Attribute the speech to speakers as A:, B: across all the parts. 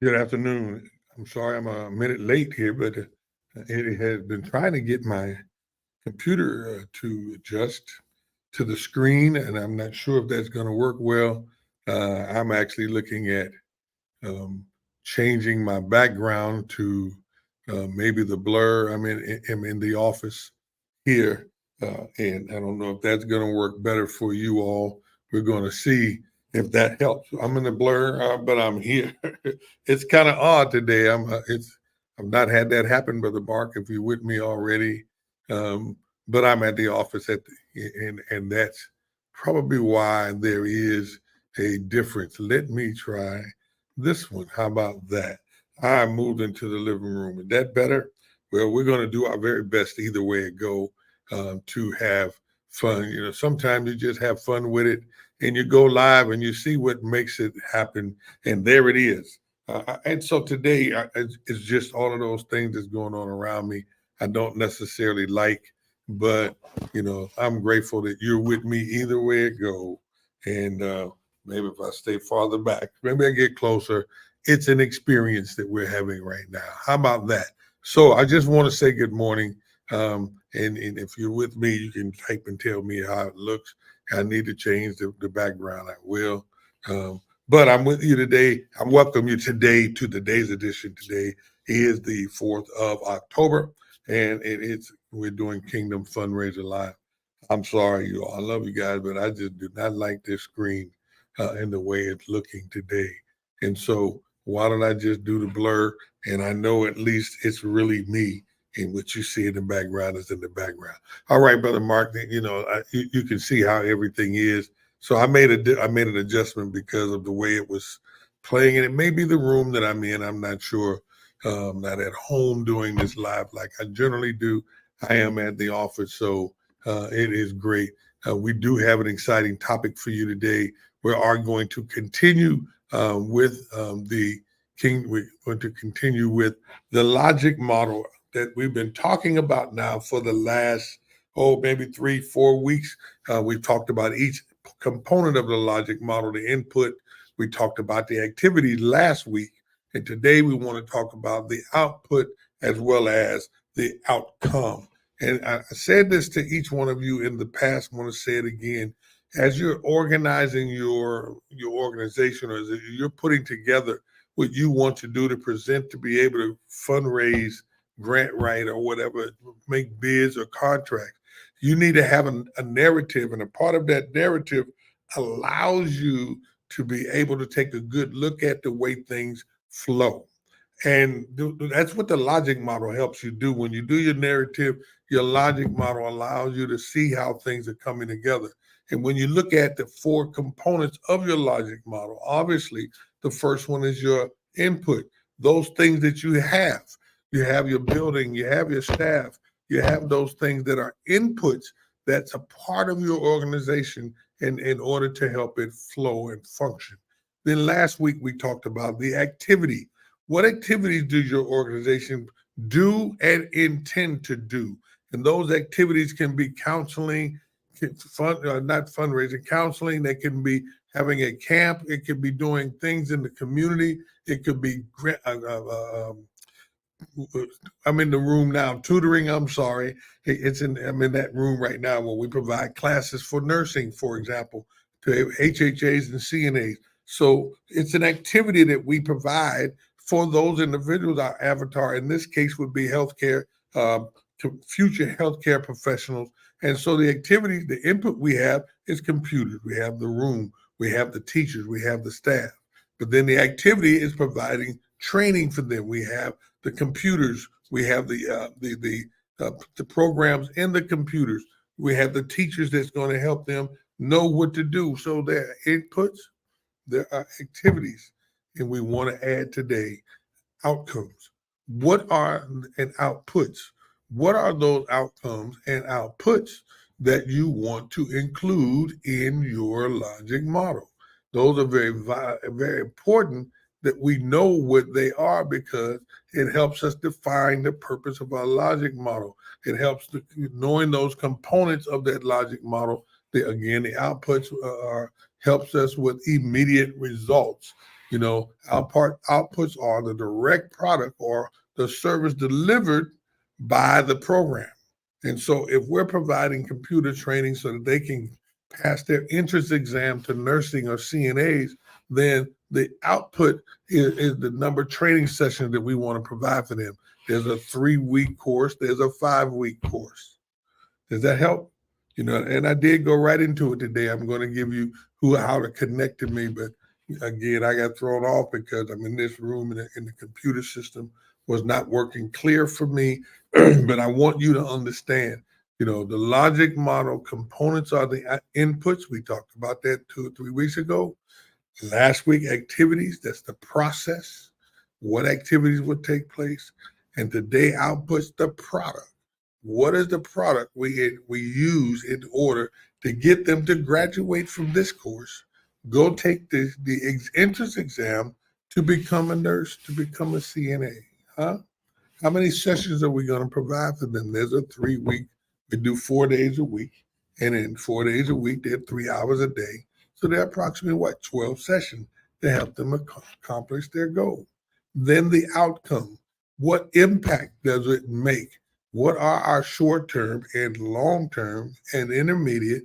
A: Good afternoon. I'm sorry I'm a minute late here, but it has been trying to get my computer to adjust to the screen, and I'm not sure if that's going to work well. I'm actually looking at um, changing my background to maybe the blur. I'm in the office here, and I don't know if that's going to work better for you all. We're going to see if that helps. I'm in the blur, but I'm here. It's kind of odd today. I've not had that happen, Brother Mark. If you're with me already, but I'm at the office and that's probably why there is a difference. Let me try this one. How about that? I moved into the living room. Is that better? Well, we're going to do our very best either way it go to have fun. You know, sometimes you just have fun with it and you go live and you see what makes it happen. And there it is. And so today it's just all of those things that's going on around me. I don't necessarily like, but I'm grateful that you're with me either way it go. And maybe if I stay farther back, maybe I get closer. It's an experience that we're having right now. How about that? So I just want to say good morning. And if you're with me, you can type and tell me how it looks. I need to change the background. I will. But I'm with you today. I welcome you today to today's edition. Today is the 4th of October, and we're doing Kingdom Fundraiser Live. I'm sorry, you all. I love you guys, but I just do not like this screen and the way it's looking today. And so why don't I just do the blur? And I know at least it's really me, and what you see in the background is in the background. All right, Brother Mark, you can see how everything is. So I made an adjustment because of the way it was playing, and it may be the room that I'm in. I'm not sure. Not at home doing this live like I generally do. I am at the office, so it is great. We do have an exciting topic for you today. We are going to continue with the King. We're going to continue with the logic model that we've been talking about now for the last, maybe 3-4 weeks. We've talked about each component of the logic model, the input. We talked about the activities last week. And today we want to talk about the output as well as the outcome. And I said this to each one of you in the past. I want to say it again. As you're organizing your organization, or as you're putting together what you want to do to present to be able to fundraise, grant write, or whatever, make bids or contracts, you need to have a narrative. And a part of that narrative allows you to be able to take a good look at the way things flow. And that's what the logic model helps you do. When you do your narrative, your logic model allows you to see how things are coming together. And when you look at the 4 components of your logic model, obviously the first one is your input, those things that you have. You have your building, you have your staff, you have those things that are inputs that's a part of your organization in order to help it flow and function. Then last week we talked about the activity. What activities does your organization do and intend to do? And those activities can be counseling, not fundraising, counseling. They can be having a camp. It could be doing things in the community. It could be I'm in the room now tutoring. I'm sorry. I'm in that room right now where we provide classes for nursing, for example, to HHAs and CNAs. So it's an activity that we provide for those individuals. Our avatar in this case would be healthcare, to future healthcare professionals. And so the activity, the input we have is computers. We have the room, we have the teachers, we have the staff. But then the activity is providing training for them. We have the computers, we have the programs in the computers. We have the teachers that's going to help them know what to do. So there are inputs, there are activities, and we want to add today outcomes. What are and outputs? What are those outcomes and outputs that you want to include in your logic model? Those are very important that we know what they are, because it helps us define the purpose of our logic model. It helps knowing those components of that logic model. The outputs helps us with immediate results. Outputs are the direct product or the service delivered by the program. And so if we're providing computer training so that they can pass their entrance exam to nursing or CNAs, then the output is the number of training sessions that we want to provide for them. There's a 3-week course, there's a 5-week course. Does that help? And I did go right into it today. I'm going to give you how to connect to me, but again, I got thrown off because I'm in this room and the computer system was not working clear for me. But I want you to understand, the logic model components are the inputs. We talked about that 2 or 3 weeks ago. Last week, activities, that's the process, what activities would take place. And today, outputs, the product. What is the product we use in order to get them to graduate from this course, go take the entrance exam to become a nurse, to become a CNA? Huh? How many sessions are we going to provide for them? There's a 3-week. We do 4 days a week. And in 4 days a week, they're 3 hours a day. So they're approximately, 12 sessions to help them accomplish their goal. Then the outcome. What impact does it make? What are our short-term and long-term and intermediate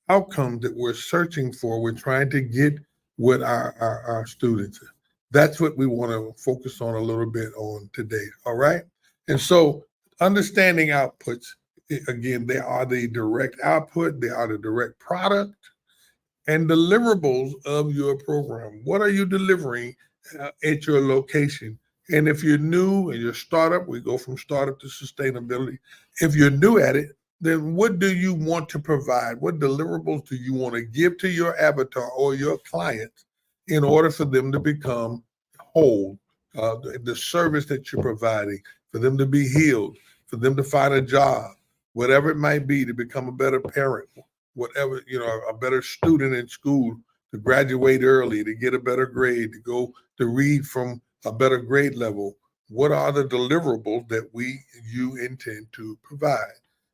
A: outcomes that we're searching for? We're trying to get with our students. That's what we want to focus on a little bit on today, all right? And so understanding outputs, again, they are the direct output, they are the direct product and deliverables of your program. What are you delivering at your location? And if you're new and you're startup, we go from startup to sustainability. If you're new at it, then what do you want to provide? What deliverables do you want to give to your avatar or your clients in order for them to become whole? The service that you're providing, for them to be healed, for them to find a job, whatever it might be, to become a better parent, whatever, a better student in school, to graduate early, to get a better grade, to go to read from a better grade level. What are the deliverables that you intend to provide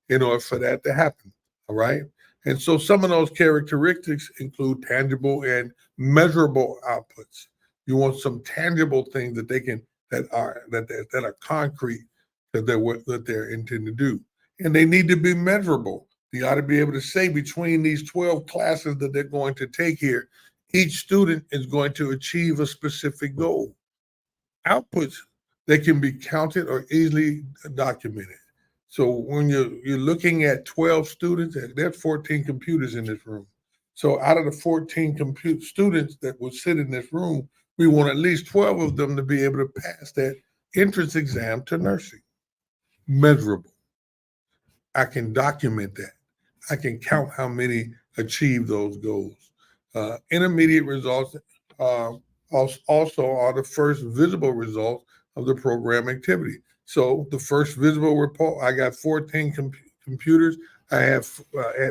A: in order for that to happen? All right. And so some of those characteristics include tangible and measurable outputs. You want some tangible things that are concrete that they're intending to do. And they need to be measurable. You ought to be able to say between these 12 classes that they're going to take here, each student is going to achieve a specific goal. Outputs that can be counted or easily documented. So when you're looking at 12 students, there's 14 computers in this room. So out of the 14 students that will sit in this room, we want at least 12 of them to be able to pass that entrance exam to nursing. Measurable. I can document that. I can count how many achieve those goals. Intermediate results also are the first visible results of the program activity. So the first visible report, I got 14 computers. I had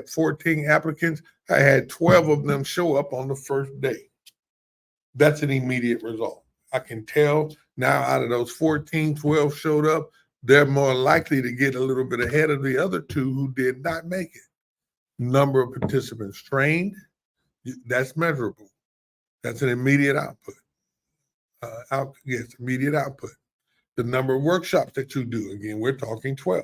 A: 14 applicants. I had 12 of them show up on the first day. That's an immediate result. I can tell now out of those 14, 12 showed up. They're more likely to get a little bit ahead of the other 2 who did not make it. Number of participants trained, that's measurable. That's an immediate output. Immediate output. The number of workshops that you do, again, we're talking 12.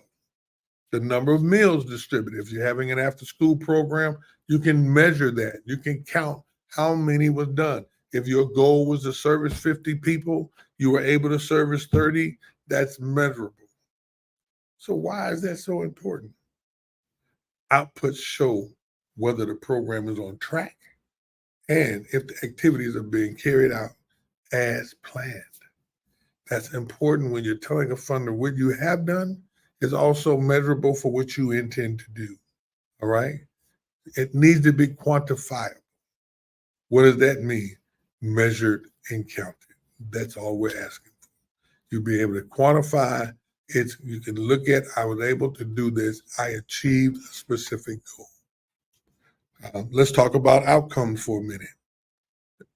A: The number of meals distributed. If you're having an after-school program, you can measure that. You can count how many was done. If your goal was to service 50 people, you were able to service 30, that's measurable. So why is that so important? Outputs show whether the program is on track and if the activities are being carried out as planned. That's important when you're telling a funder what you have done is also measurable for what you intend to do. All right? It needs to be quantifiable. What does that mean? Measured and counted. That's all we're asking for. You'll be able to quantify it. You can look at, I was able to do this. I achieved a specific goal. Let's talk about outcomes for a minute.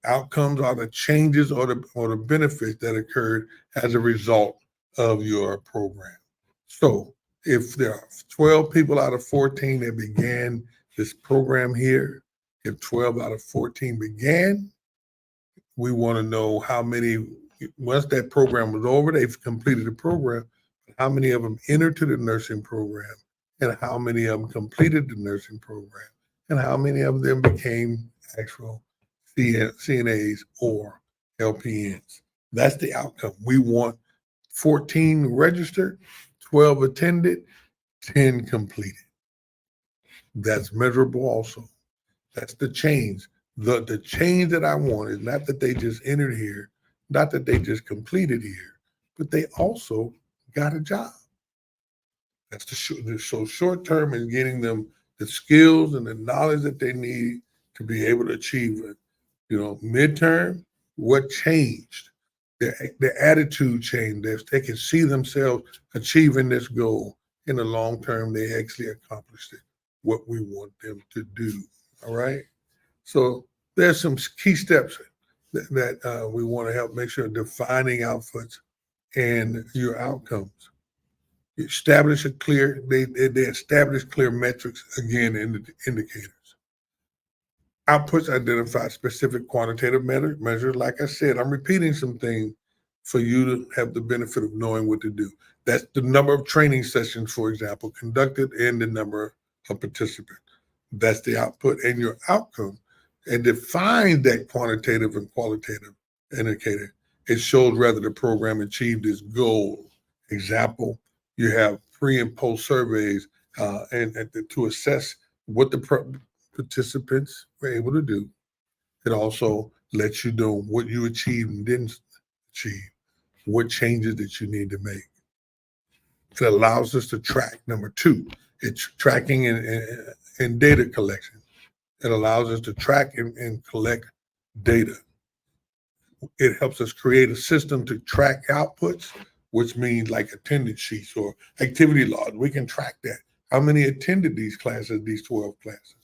A: Outcomes are the changes or the benefits that occurred as a result of your program. So if there are 12 people out of 14 that began this program here, if 12 out of 14 began, We want to know how many, once that program was over, they've completed the program, how many of them entered to the nursing program, and how many of them completed the nursing program, and how many of them became actual CNAs or LPNs. That's the outcome. We want 14 registered, 12 attended, 10 completed. That's measurable also. That's the change. The change that I want is not that they just entered here, not that they just completed here, but they also got a job. That's so short term is getting them the skills and the knowledge that they need to be able to achieve it. Midterm, what changed? Their attitude changed. They can see themselves achieving this goal. In the long term, they actually accomplished it, what we want them to do. All right. So there's some key steps that we want to help make sure defining outputs and your outcomes. They establish clear metrics, again, in the indicators. Outputs identify specific quantitative measures. Like I said, I'm repeating some things for you to have the benefit of knowing what to do. That's the number of training sessions, for example, conducted and the number of participants. That's the output and your outcome. And define that quantitative and qualitative indicator. It shows whether the program achieved its goal. Example, you have pre and post surveys and to assess what the participants were able to do. It also lets you know what you achieved and didn't achieve, what changes that you need to make. It allows us to track. Number two, it's tracking and data collection. It allows us to track and collect data. It helps us create a system to track outputs, which means like attendance sheets or activity logs. We can track that. How many attended these classes, these 12 classes?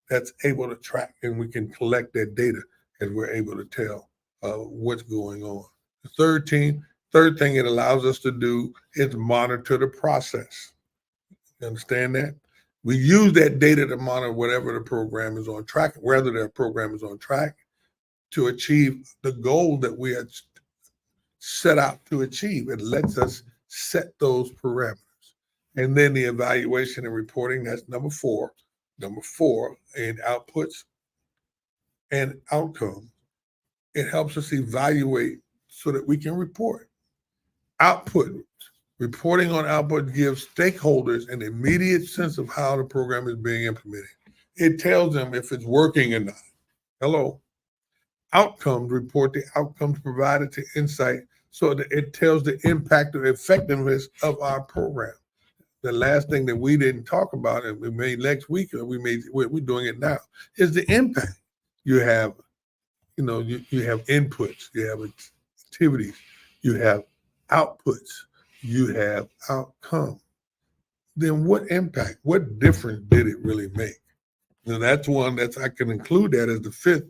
A: That's able to track, and we can collect that data as we're able to tell what's going on. The third thing it allows us to do is monitor the process. You understand that? We use that data to monitor whatever the program is on track, whether their program is on track to achieve the goal that we had set out to achieve. It lets us set those parameters. And then the evaluation and reporting, that's number four. Number four, in outputs and outcomes. It helps us evaluate so that we can report. Reporting on output gives stakeholders an immediate sense of how the program is being implemented. It tells them if it's working or not. Hello. Outcomes report the outcomes provided to Insight so that it tells the impact or effectiveness of our program. The last thing that we didn't talk about, and we made next week, or we're doing it now, is the impact. You have, you have inputs, you have activities, you have outputs, you have outcome. Then what impact, what difference did it really make? Now that's one I can include that as the fifth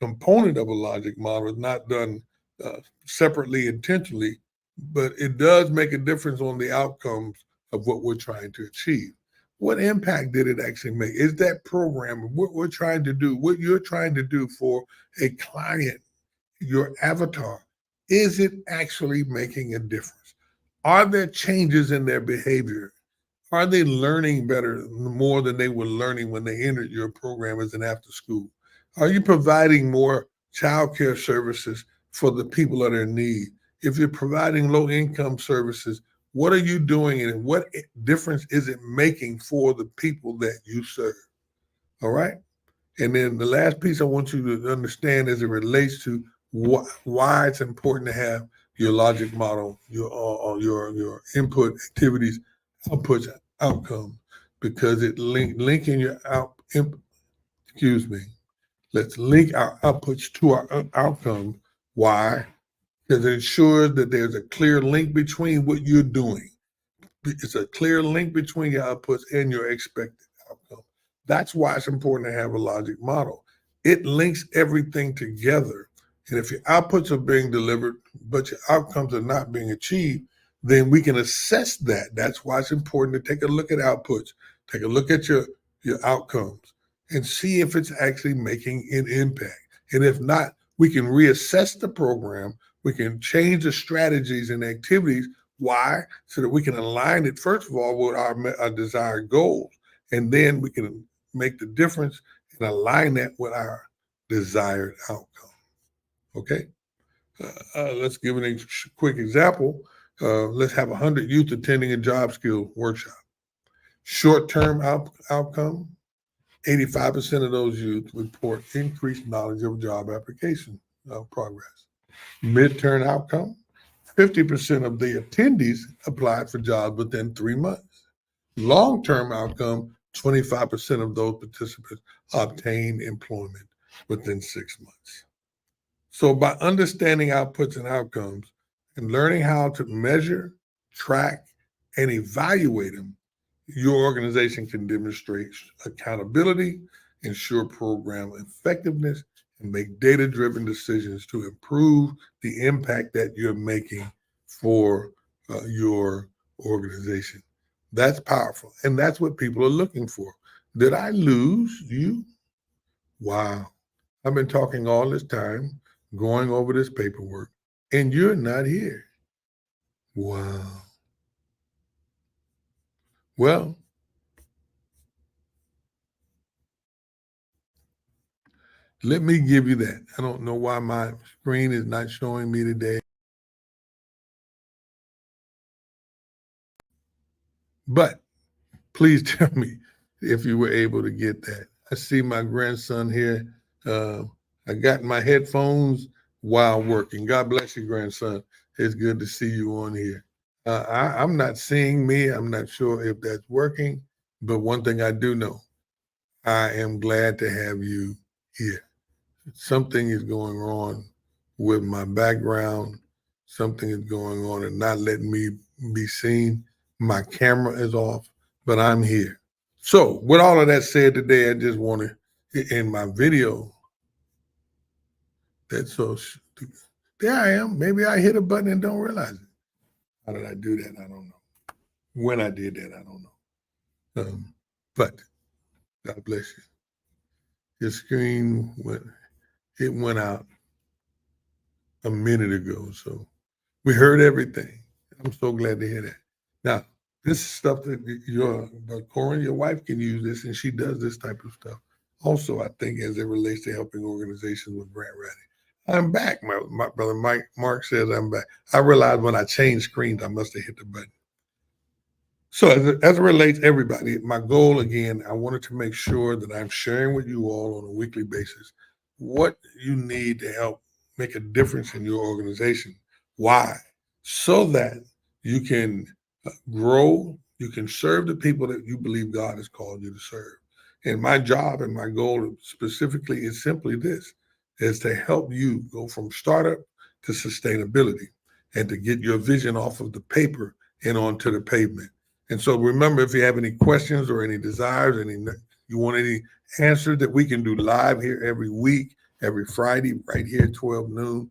A: component of a logic model. Is not done separately intentionally, but it does make a difference on the outcomes of what we're trying to achieve. What impact did it actually make? Is that program, what we're trying to do, what you're trying to do for a client, your avatar, is it actually making a difference? Are there changes in their behavior? Are they learning better, more than they were learning when they entered your program as an after school? Are you providing more childcare services for the people that are in need? If you're providing low income services, what are you doing and what difference is it making for the people that you serve? All right. And then the last piece I want you to understand as it relates to why it's important to have your logic model, your input activities, outputs, outcomes, because it linking your let's link our outputs to our outcomes. Why? Because it ensures that there's a clear link between what you're doing. It's a clear link between your outputs and your expected outcome. That's why it's important to have a logic model. It links everything together. And if your outputs are being delivered, but your outcomes are not being achieved, then we can assess that. That's why it's important to take a look at outputs, take a look at your outcomes, and see if it's actually making an impact. And if not, we can reassess the program, we can change the strategies and activities. Why? So that we can align it, first of all, with our desired goals. And then we can make the difference and align that with our desired outcome. Okay? Let's give a quick example. Let's have 100 youth attending a job skill workshop. Short-term outcome, 85% of those youth report increased knowledge of job application progress. Midterm outcome, 50% of the attendees applied for jobs within 3 months. Long-term outcome, 25% of those participants obtained employment within 6 months. So by understanding outputs and outcomes and learning how to measure, track, and evaluate them, your organization can demonstrate accountability, ensure program effectiveness, and make data-driven decisions to improve the impact that you're making for your organization. That's powerful. And that's what people are looking for. Did I lose you? Wow. I've been talking all this time, going over this paperwork, and you're not here. Wow. Well, let me give you that. I don't know why my screen is not showing me today, but please tell me if you were able to get that. I see my grandson here. I got my headphones while working. God bless you, grandson. It's good to see you on here. I'm not seeing me. I'm not sure if that's working, but one thing I do know, I am glad to have you here. Something is going on with my background. Something is going on and not letting me be seen. My camera is off, but I'm here. So with all of that said today, I just want to, in my video, that's so, there I am. Maybe I hit a button and don't realize it. How did I do that? I don't know. When I did that, I don't know. But God bless you. Your screen went out a minute ago. So we heard everything. I'm so glad to hear that. Now, this is stuff that Corinne, your wife, can use this, and she does this type of stuff. Also, I think as it relates to helping organizations with grant writing. I'm back. My brother Mark says I'm back. I realized when I changed screens, I must have hit the button. So as it relates to everybody, my goal again, I wanted to make sure that I'm sharing with you all on a weekly basis what you need to help make a difference in your organization. Why? So that you can grow, you can serve the people that you believe God has called you to serve. And my job and my goal specifically is simply this, is to help you go from startup to sustainability and to get your vision off of the paper and onto the pavement. And so remember, if you have any questions or any desires, you want any answers that we can do live here every week, every Friday, right here at 12 noon,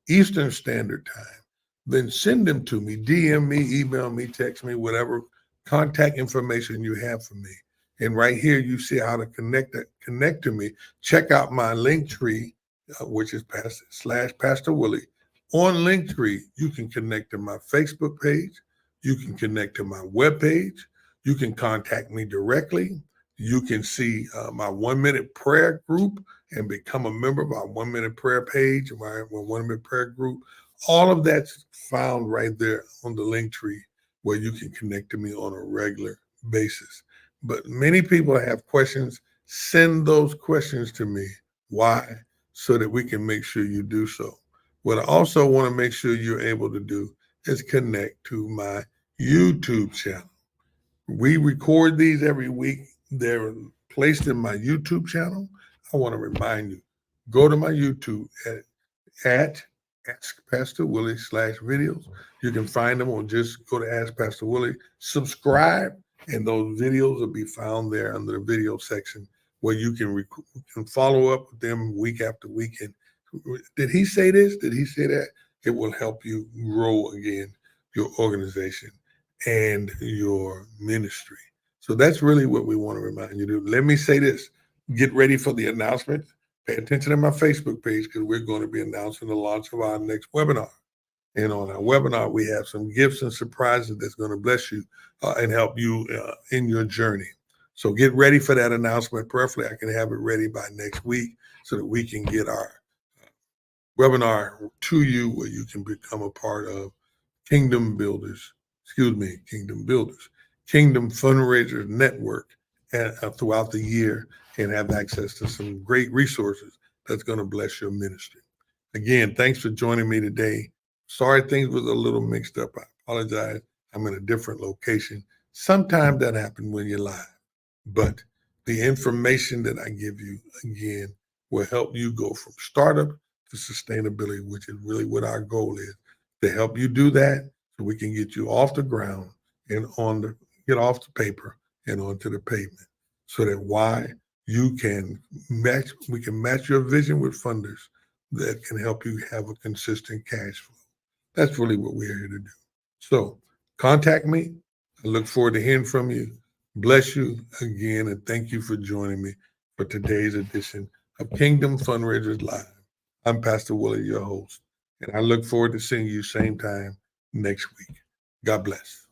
A: Eastern Standard Time, then send them to me, DM me, email me, text me, whatever contact information you have for me. And right here, you see how to connect to me. Check out my Linktree, which is /Pastor Willie. On Linktree, you can connect to my Facebook page. You can connect to my webpage. You can contact me directly. You can see my 1 minute prayer group and become a member of our 1 minute prayer page, my 1 minute prayer group. All of that's found right there on the Linktree where you can connect to me on a regular basis. But many people have questions. Send those questions to me. Why? So that we can make sure you do so. What I also want to make sure you're able to do is connect to my YouTube channel. We record these every week. They're placed in my YouTube channel. I want to remind you, go to my YouTube at Ask Pastor Willie /videos. You can find them or just go to Ask Pastor Willie, subscribe, and those videos will be found there under the video section where you can follow up with them week after week. And did he say this? Did he say that? It will help you grow again your organization and your ministry. So that's really what we want to remind you to do. Let me say this. Get ready for the announcement pay attention to my Facebook page because we're going to be announcing the launch of our next webinar. And on our webinar, we have some gifts and surprises that's going to bless you and help you in your journey. So get ready for that announcement. Preferably, I can have it ready by next week so that we can get our webinar to you where you can become a part of Kingdom Fundraisers Network and throughout the year and have access to some great resources that's going to bless your ministry. Again, thanks for joining me today. Sorry things was a little mixed up. I apologize. I'm in a different location. Sometimes that happens when you're live, but the information that I give you, again, will help you go from startup to sustainability, which is really what our goal is, to help you do that so we can get you off the ground and get off the paper and onto the pavement so that we can match your vision with funders that can help you have a consistent cash flow. That's really what we're here to do. So contact me. I look forward to hearing from you. Bless you again, and thank you for joining me for today's edition of Kingdom Fundraisers Live. I'm Pastor Willie, your host, and I look forward to seeing you same time next week. God bless.